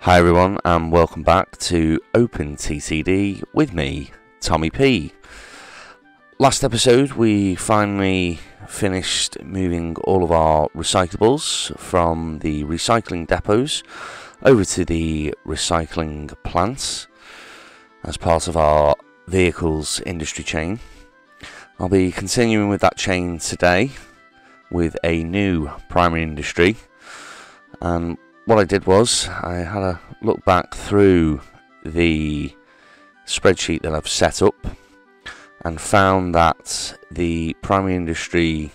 Hi everyone, and welcome back to OpenTTD with me, Tommy P. Last episode we finally finished moving all of our recyclables from the recycling depots over to the recycling plants as part of our vehicles industry chain. I'll be continuing with that chain today with a new primary industry, and what I did was I had a look back through the spreadsheet that I've set up and found that the primary industry,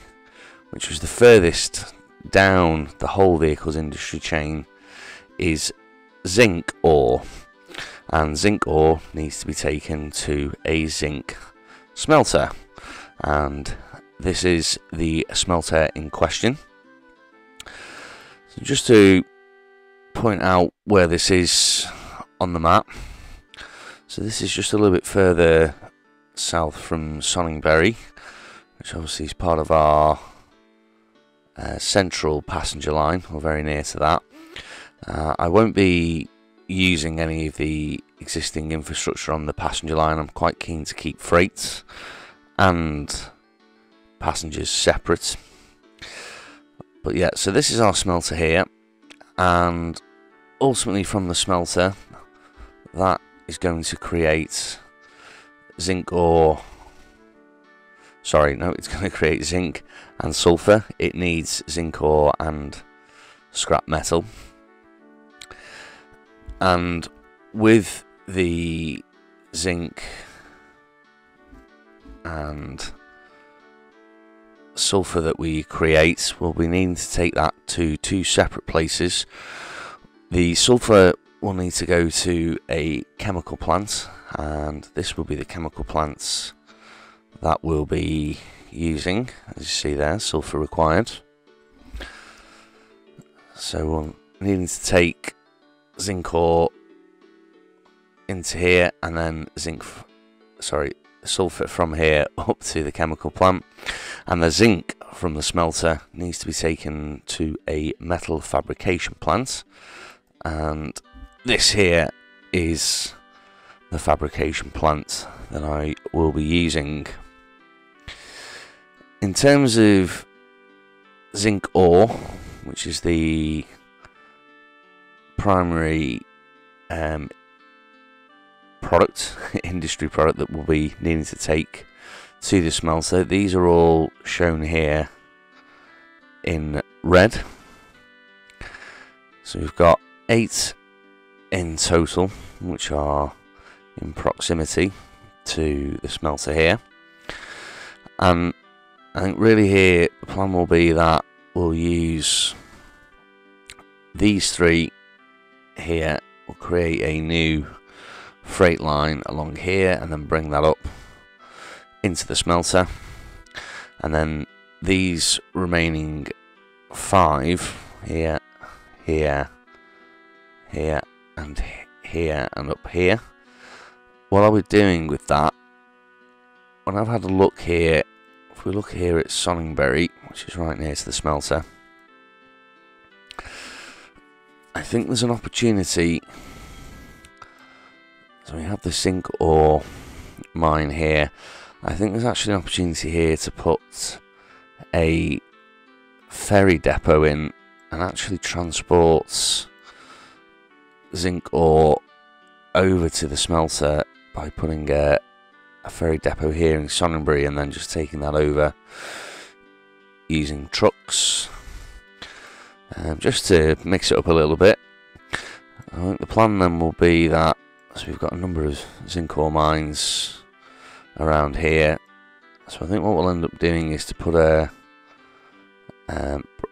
which was the furthest down the whole vehicles industry chain, is Zinc Ore, and Zinc Ore needs to be taken to a zinc smelter, and this is the smelter in question. So just to point out where this is on the map, so this is just a little bit further south from Sonningberry, which obviously is part of our central passenger line, or very near to that. I won't be using any of the existing infrastructure on the passenger line. I'm quite keen to keep freight and passengers separate. But yeah, so this is our smelter here, and ultimately from the smelter that is going to create zinc ore. It's going to create zinc and sulfur. It needs zinc ore and scrap metal. And with the zinc and sulfur that we create, we'll be needing to take that to two separate places. The sulfur will need to go to a chemical plant, and this will be the chemical plants that we'll be using. As you see there, sulfur required. So we'll needing to take zinc ore into here, and then sulfur from here up to the chemical plant, and the zinc from the smelter needs to be taken to a metal fabrication plant, and this here is the fabrication plant that I will be using. In terms of zinc ore, which is the primary industry product that we'll be needing to take to the smelter, these are all shown here in red. So we've got 8 in total, which are in proximity to the smelter here, and I think really here the plan will be that we'll use these 3 here. We'll create a new freight line along here and then bring that up into the smelter, and then these remaining 5 here, here, here, and here, and up here. What I'll be doing with that, when I've had a look here, if we look here at Sonningberry, which is right near to the smelter, I think there's an opportunity. So we have the zinc ore mine here. I think there's actually an opportunity here to put a ferry depot in and actually transport zinc ore over to the smelter by putting a ferry depot here in Sonningberry and then just taking that over using trucks, just to mix it up a little bit. I think the plan then will be that, so we've got a number of zinc ore mines around here, so I think what we'll end up doing is to put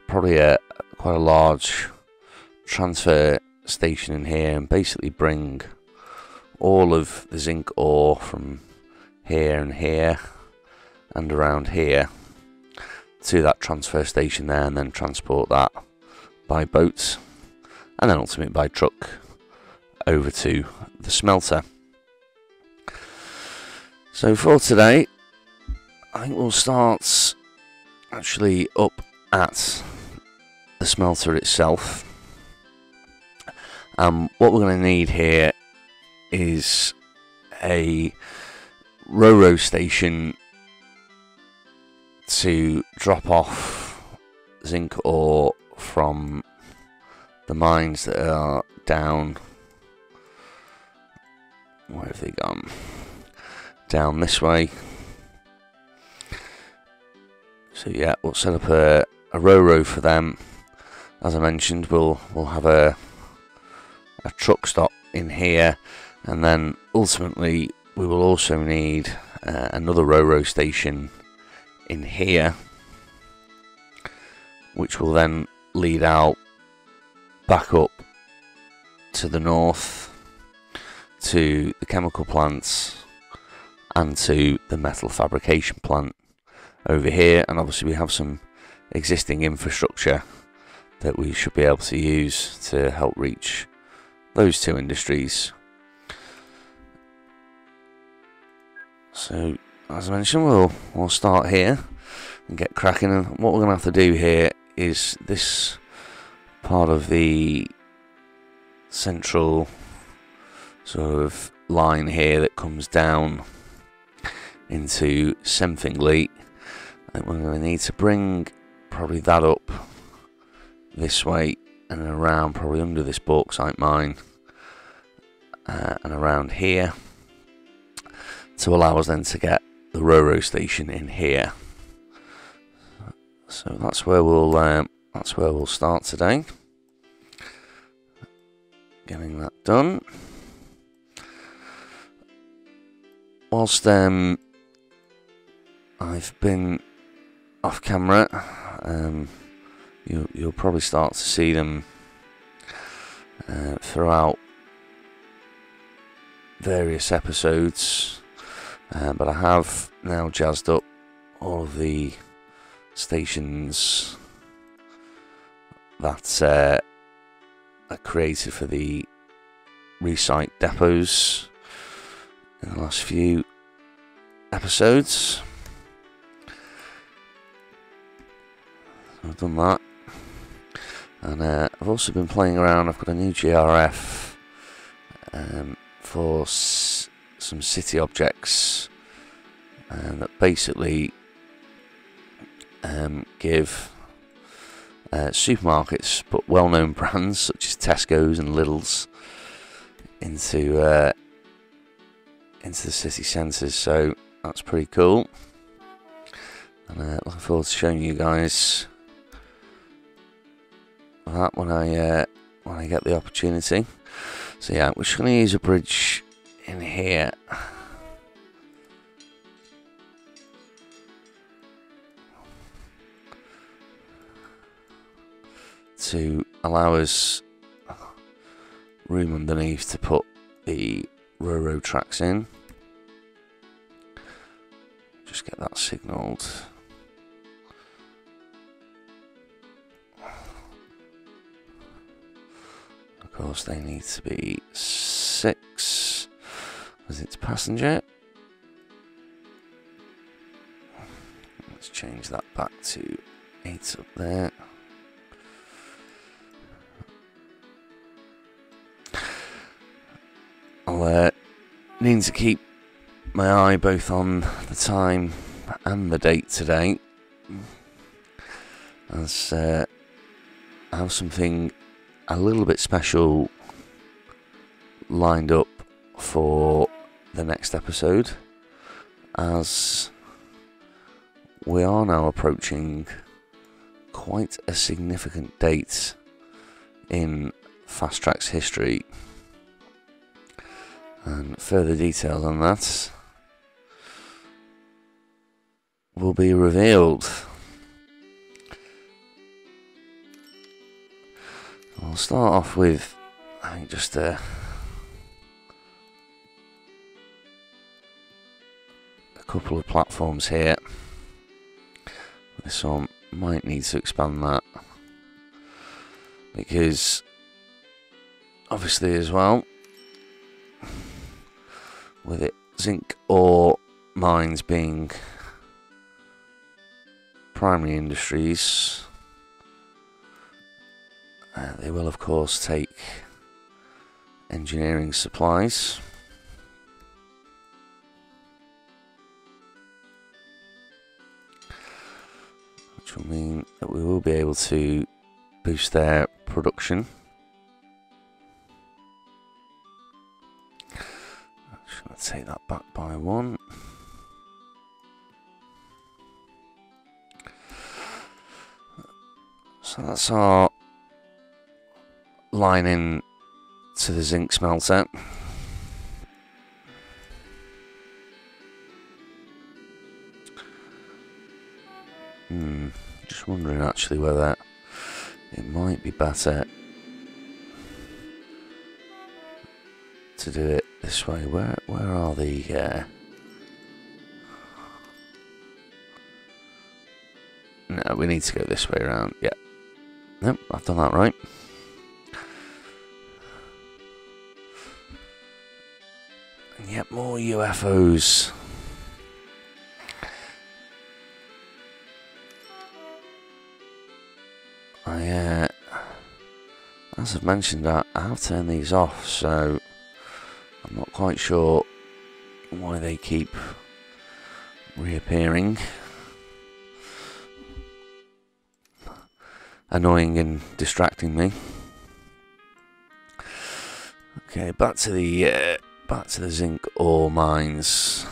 probably quite a large transfer station in here, and basically bring all of the zinc ore from here and here and around here to that transfer station there, and then transport that by boat and then ultimately by truck over to the smelter. So for today, I think we'll start actually up at the smelter itself, What we're going to need here is a ro-ro station to drop off zinc ore from the mines that are down. Where have they gone? Down this way. So yeah, we'll set up a ro-ro for them. As I mentioned, we'll have a truck stop in here, and then ultimately we will also need another ro-ro station in here, which will then lead out back up to the north to the chemical plants and to the metal fabrication plant over here. And obviously we have some existing infrastructure that we should be able to use to help reach those two industries. So as I mentioned, we'll start here and get cracking, and what we're going to have to do here is this part of the central sort of line here that comes down into Semfingly. I think we're going to need to bring probably that up this way and around, probably under this bauxite mine, and around here, to allow us then to get the ro-ro station in here. So that's where we'll start today. Getting that done. Whilst I've been off camera, you'll probably start to see them throughout various episodes, but I have now jazzed up all of the stations that are created for the recite depots in the last few episodes. So I've done that, and I've also been playing around. I've got a new GRF for some city objects that basically give supermarkets, but well-known brands such as Tesco's and Lidl's, into the city centres. So that's pretty cool, and looking forward to showing you guys that when I get the opportunity. So yeah, we're just going to use a bridge in here to allow us room underneath to put the ro-ro tracks in. Just get that signalled. Of course they need to be 6 because it's passenger. Let's change that back to 8 up there. I'll need to keep my eye both on the time and the date today, as I have something a little bit special lined up for the next episode, as we are now approaching quite a significant date in Fast Track's history. And further details on that will be revealed. I'll start off with, I think, just a couple of platforms here. This one might need to expand that, because obviously as well, with it zinc ore mines being primary industries, they will of course take engineering supplies. Which will mean that we will be able to boost their production. I'm just going to take that back by 1. So that's our line in to the zinc smelter. Just wondering actually whether it might be better to do it this way. Where are the no, we need to go this way around. Yeah. Nope, I've done that right. And yet more UFOs. As I've mentioned, I have turned these off, so I'm not quite sure why they keep reappearing. Annoying and distracting me. Okay, back to the zinc ore mines,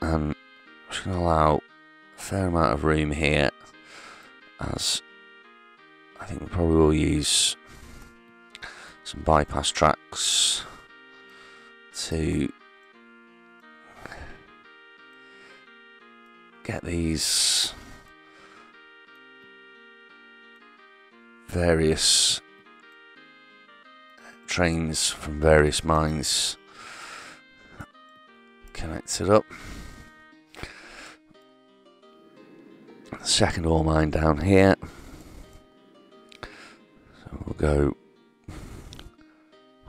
and I'm just going to allow a fair amount of room here, as I think we probably will use some bypass tracks to get these various trains from various mines connected up. Second ore mine down here. So we'll go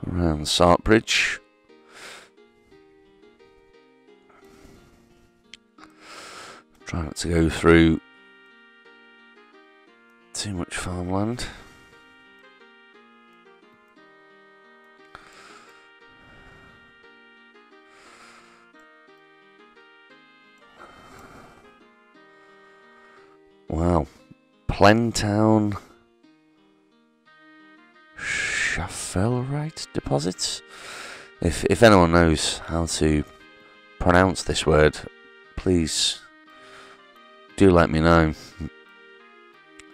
around the Sark Bridge. Try not to go through too much farmland. Wow, Plentown Schaffelrite deposits. If anyone knows how to pronounce this word, please do let me know.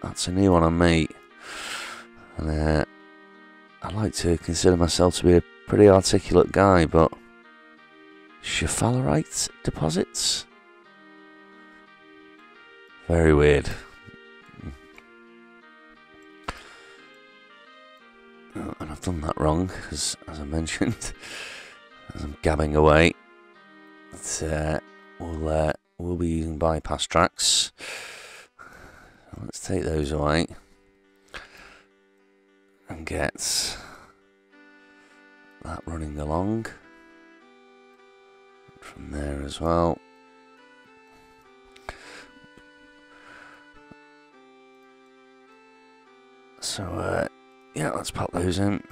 That's a new one on me, and I like to consider myself to be a pretty articulate guy, but Schaffelrite deposits? Very weird. Oh, and I've done that wrong, because as I mentioned, as I'm gabbing away, we'll be using bypass tracks. Let's take those away and get that running along from there as well. So yeah, let's pop those in.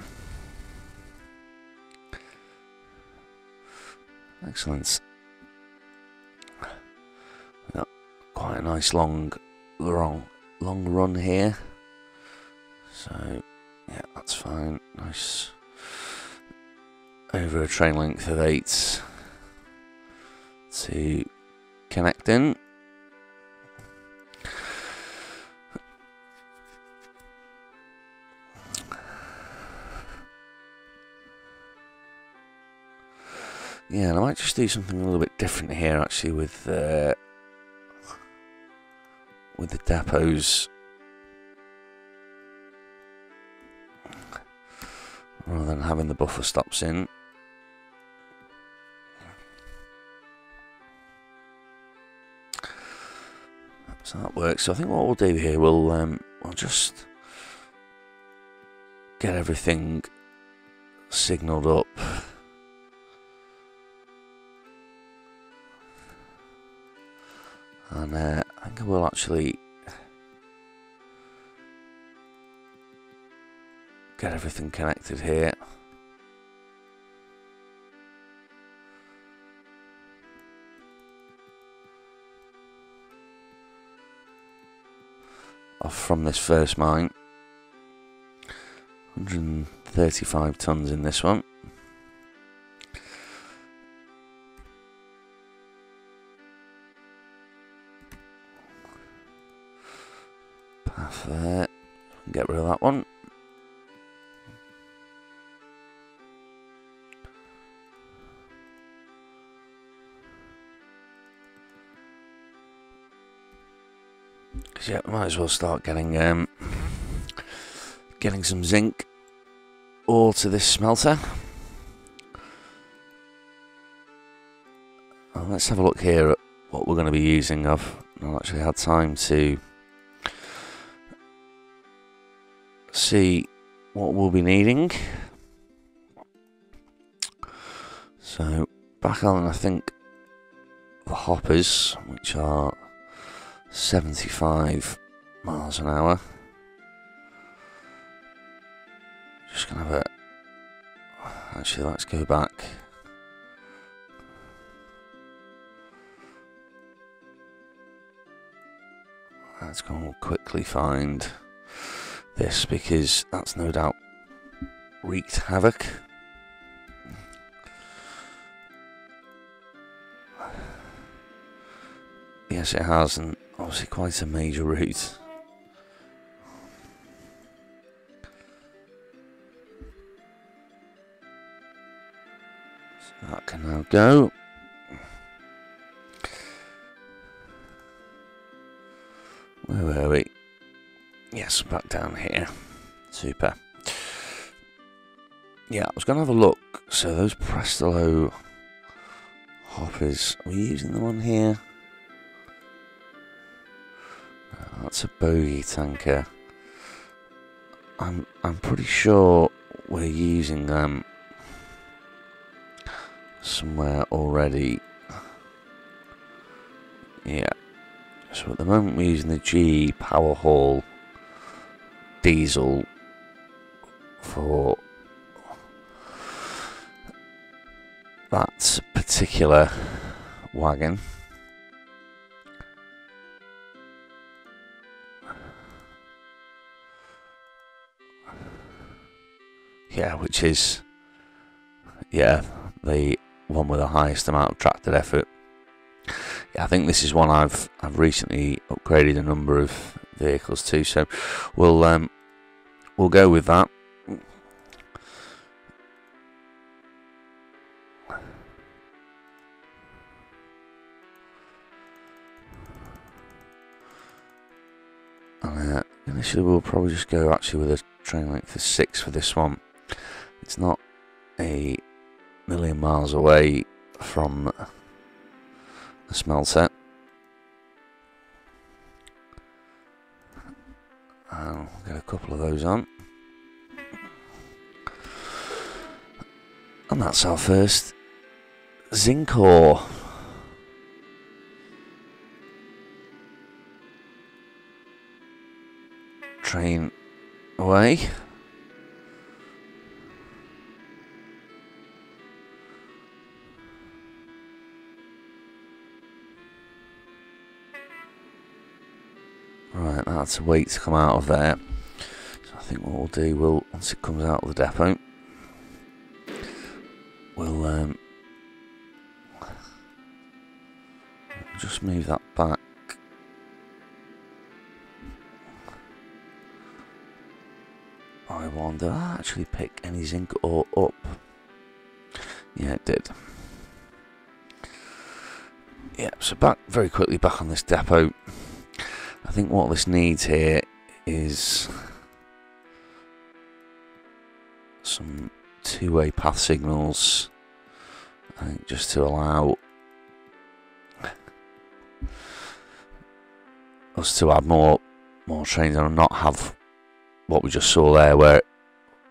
Excellent. Got quite a nice long run here. So yeah, that's fine. Nice. Over a train length of 8 to connect in. Yeah, and I might just do something a little bit different here, actually, with the depots, rather than having the buffer stops in. So that works. So I think what we'll do here, we'll just get everything signalled up. And I think I will actually get everything connected here. Off from this first mine. 135 tons in this one. Path there. Get rid of that one. Yeah, we might as well start getting some zinc ore to this smelter. Well, let's have a look here at what we're going to be using. I've not actually had time to see what we'll be needing. So back on, I think, the hoppers, which are 75 miles an hour. Just gonna have a... Actually, let's go back. Let's go and quickly find this, because that's no doubt wreaked havoc. Yes, it has, and obviously quite a major route. So that can now go. Where were we? Yes, back down here. Super. Yeah, I was going to have a look. So those Prestolo hoppers, are we using them on here? That's a bogey tanker. I'm pretty sure we're using them somewhere already. Yeah. So at the moment we're using the G Power Haul diesel for that particular wagon. Yeah, which is, yeah, the one with the highest amount of tracted effort. Yeah, I think this is one I've recently upgraded a number of vehicles to, so we'll go with that. And initially we'll probably just go actually with a train length of 6 for this one. It's not a million miles away from a smelter. I'll get a couple of those on. And that's our first Zinc Ore. Train away. Right, that's a wait to come out of there. So I think what we'll do, once it comes out of the depot, we'll just move that back. I wonder, did I actually pick any zinc ore up? Yeah, it did. Yeah, so very quickly back on this depot. I think what this needs here is some two-way path signals. I think just to allow us to add more trains and not have what we just saw there, where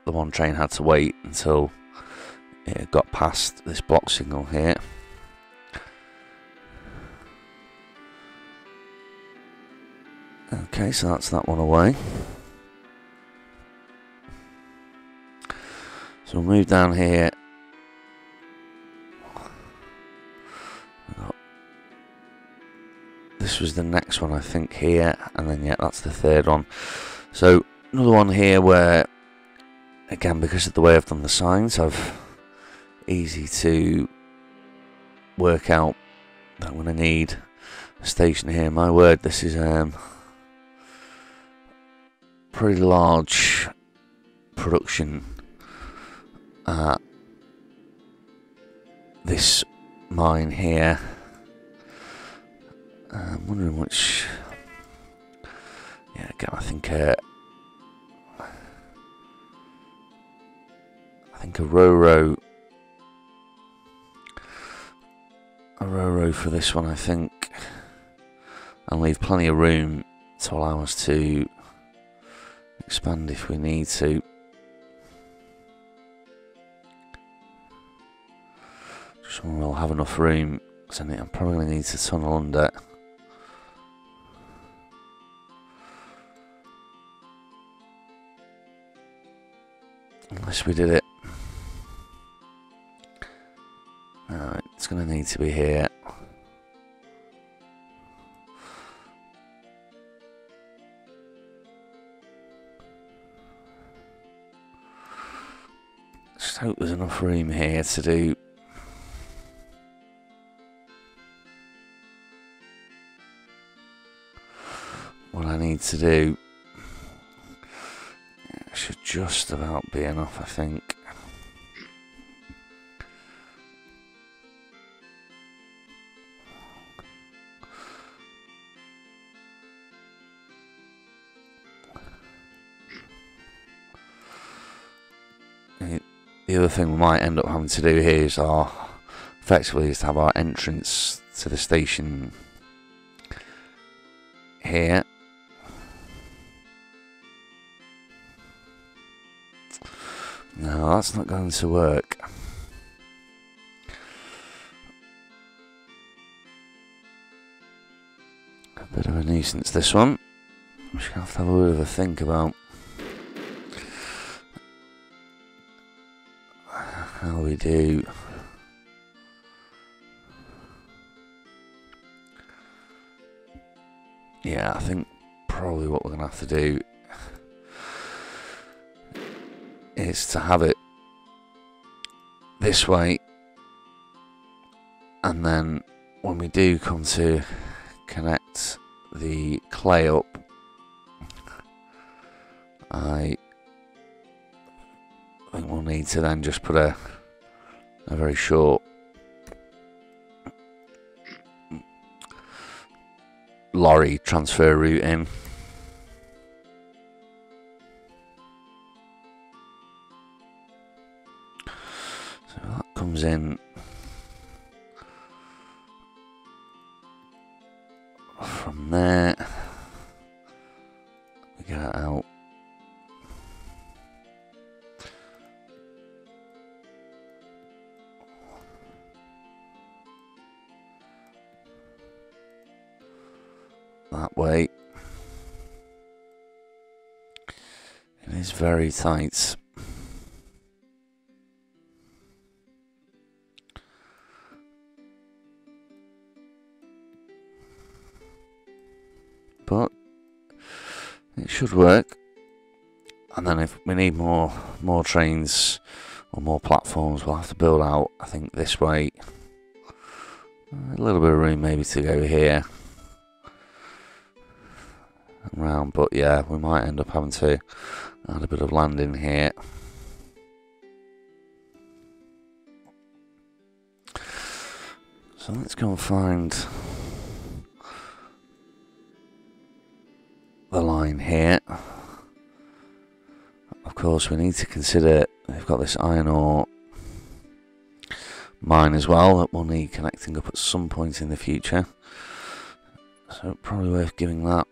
the one train had to wait until it got past this block signal here. Okay, so that's that one away. So we'll move down here. This was the next one, I think, here, and then yeah, that's the third one. So another one here where, again, because of the way I've done the signs, I've easy to work out that I'm going to need a station here. My word, this is pretty large production at this mine here. I'm wondering which. Yeah, again, I think a Roro for this one, I think, and leave plenty of room to allow us to expand if we need to. Just when we'll have enough room, because I'm probably going to need to tunnel under. Unless we did it. It's going to need to be here. Just hope there's enough room here to do what I need to do. It should just about be enough, I think. The other thing we might end up having to do here is effectively is to have our entrance to the station here. No, that's not going to work. A bit of a nuisance, this one. I'm just going to have a bit of a think about how we do. Yeah, I think probably what we're going to have to do is to have it this way, and then when we do come to connect the clay up, I think we'll need to then just put a very short lorry transfer route in. So that comes in from there. We get it out. That way. It is very tight. But it should work. And then if we need more trains or more platforms, we'll have to build out, I think, this way. A little bit of room maybe to go here and round, but yeah, we might end up having to add a bit of land in here. So let's go and find the line here. Of course, we need to consider we've got this iron ore mine as well that we'll need connecting up at some point in the future. So probably worth giving that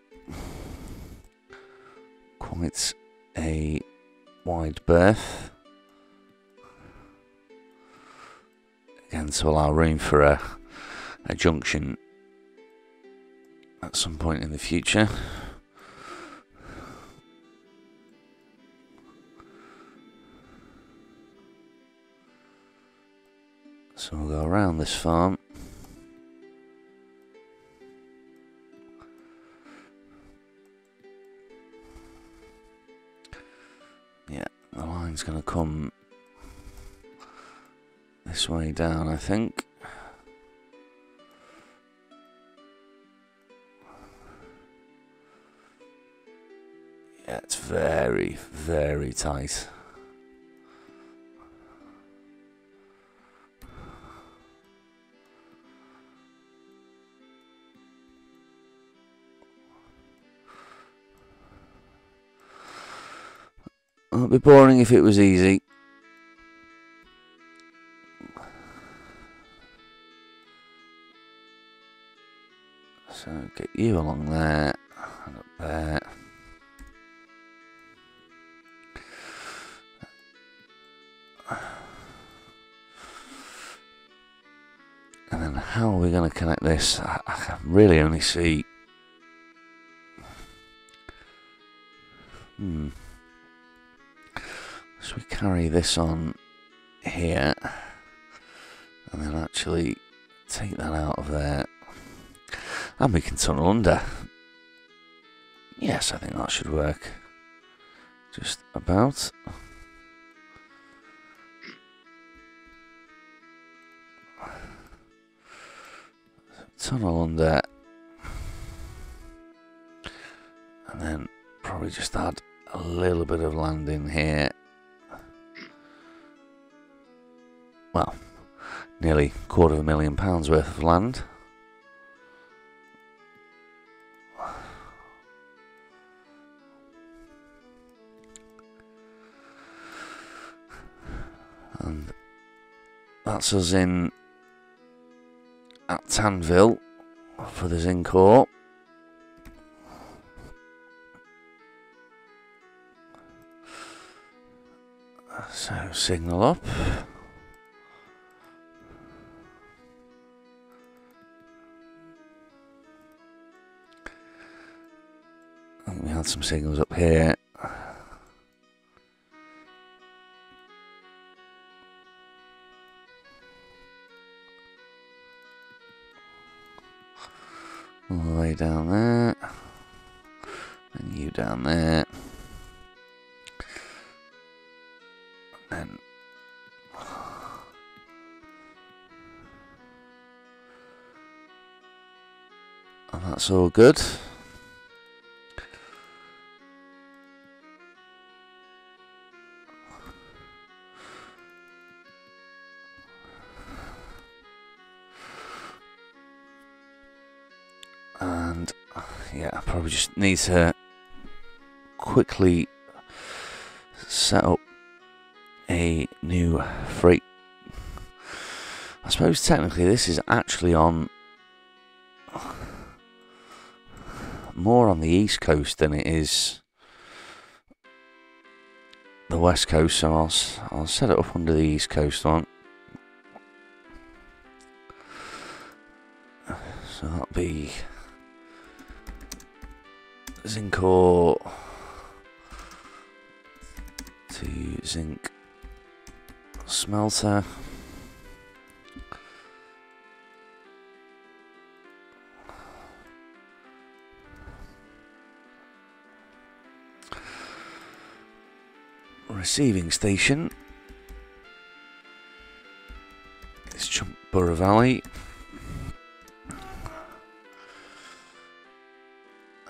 quite a wide berth. Again, to allow room for a junction at some point in the future. So we'll go around this farm. Yeah, the line's going to come this way down, I think. Yeah, it's very, very tight. It would be boring if it was easy. So get you along there and up there. And then how are we going to connect this? I can really only see... So we carry this on here, and then actually take that out of there, and we can tunnel under. Yes, I think that should work. Just about. Tunnel under, and then probably just add a little bit of land in here. Well, nearly £250,000 worth of land. And that's us in at Tanville for the Zinc Ore. So signal up. I think we had some signals up here. All the way down there. And you down there. And that's all good. And yeah, I probably just need to quickly set up a new freight. I suppose technically this is actually on more on the east coast than it is the west coast, so I'll set it up under the east coast one. So that'll be Zinc Ore to Zinc Smelter. Receiving station is Chumpborough Valley.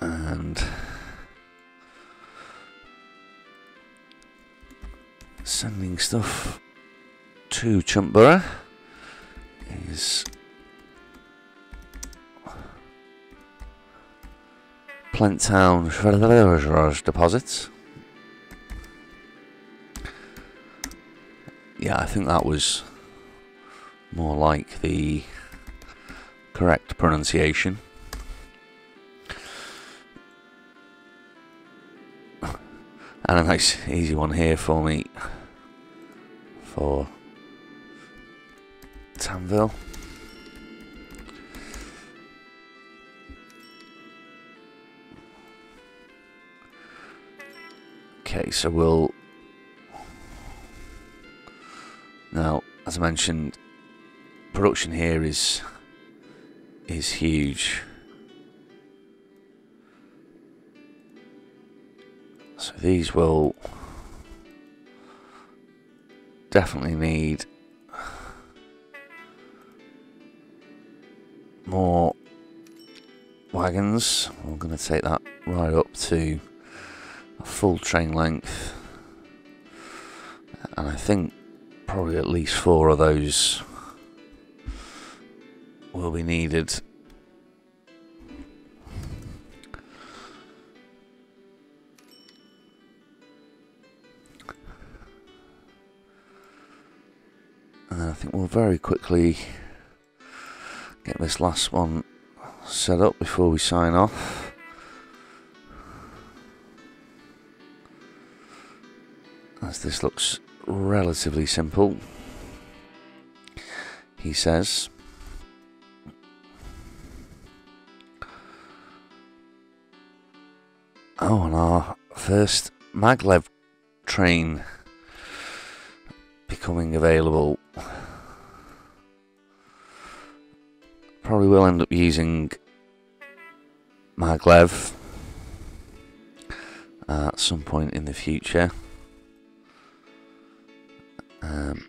And sending stuff to Chumpborough is Plenttown deposits. Yeah, I think that was more like the correct pronunciation. And a nice easy one here for me for Tanville. Okay, so we'll now, as I mentioned, production here is huge. So these will definitely need more wagons. I'm going to take that right up to a full train length, and I think probably at least 4 of those will be needed. And I think we'll very quickly get this last one set up before we sign off. As this looks relatively simple, he says. Oh, and our first maglev train becoming available. Probably will end up using maglev at some point in the future,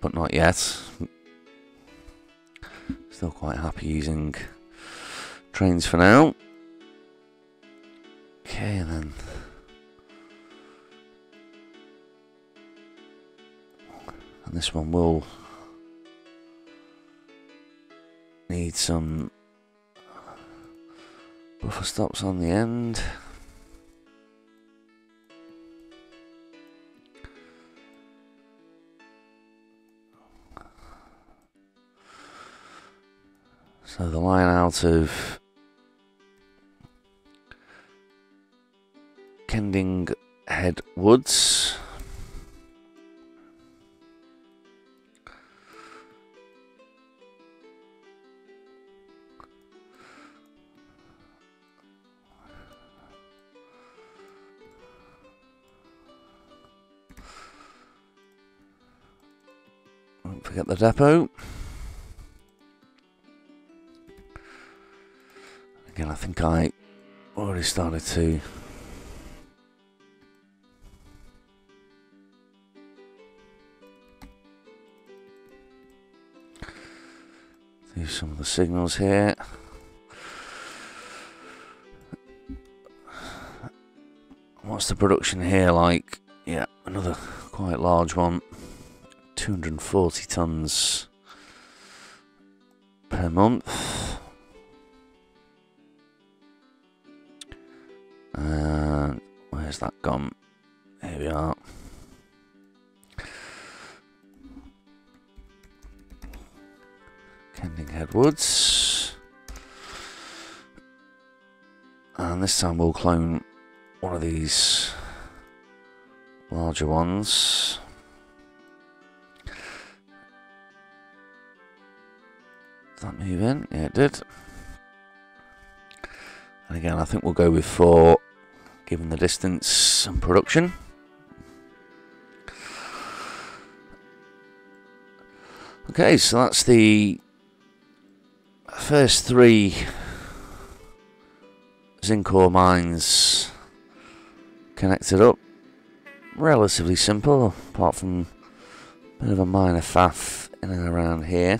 but not yet. Still quite happy using trains for now. Okay, and then this one will need some buffer stops on the end. So the line out of Kending Head Woods don't forget the depot. Again, I think I already started to do some of the signals here. What's the production here like? Yeah, another quite large one. 240 tons per month. And where's that gone? Here we are. Kending Head Woods. And this time we'll clone one of these larger ones. Did that move in? Yeah, it did. And again, I think we'll go with 4, given the distance and production. Okay, so that's the first 3 Zinc Ore mines connected up. Relatively simple, apart from a bit of a minor faff in and around here.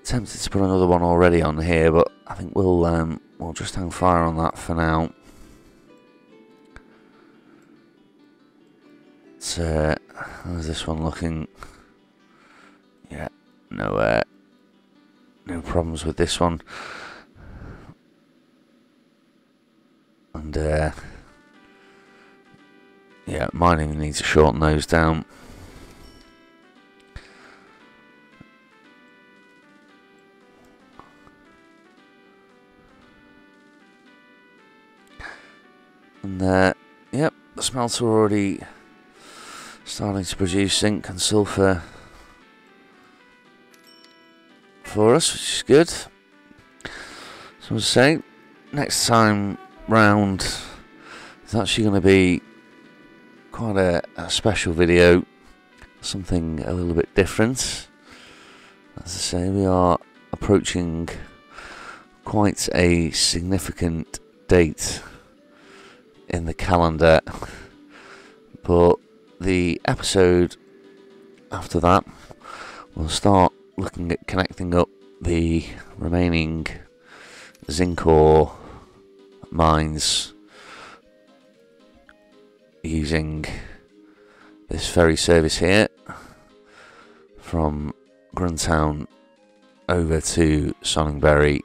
Tempted to put another one already on here, but I think we'll just hang fire on that for now. So, how's this one looking? Yeah, no problems with this one. And yeah, mining needs to shorten those down. And yep, the smelter already starting to produce zinc and sulfur for us, which is good. So as I say, next time round is actually going to be quite a special video. something a little bit different. As I say, we are approaching quite a significant date in the calendar, but the episode after that we'll start looking at connecting up the remaining Zinc Ore mines using this ferry service here from Gruntown over to Sonningberry.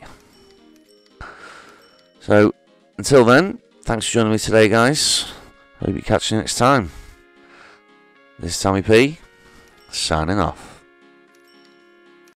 So until then, thanks for joining me today, guys. Hope you catch you next time. This is Tommy P, signing off.